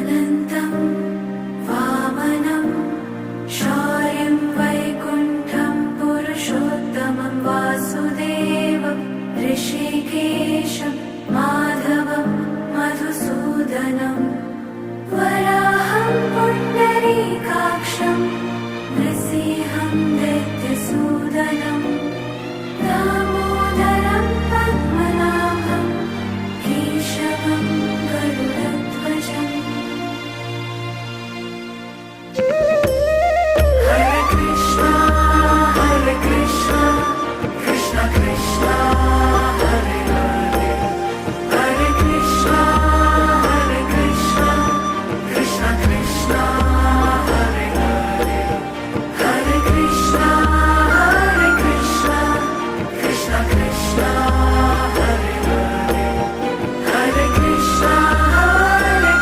अनन्तं वामनं शौर्यं वैकुण्ठं पुरुषोत्तमं वासुदेवं ऋषिकेशं माधवं मधुसूदनं वराहं पुण्डरीकाक्षं नृसिंहं दैत्यसूदनं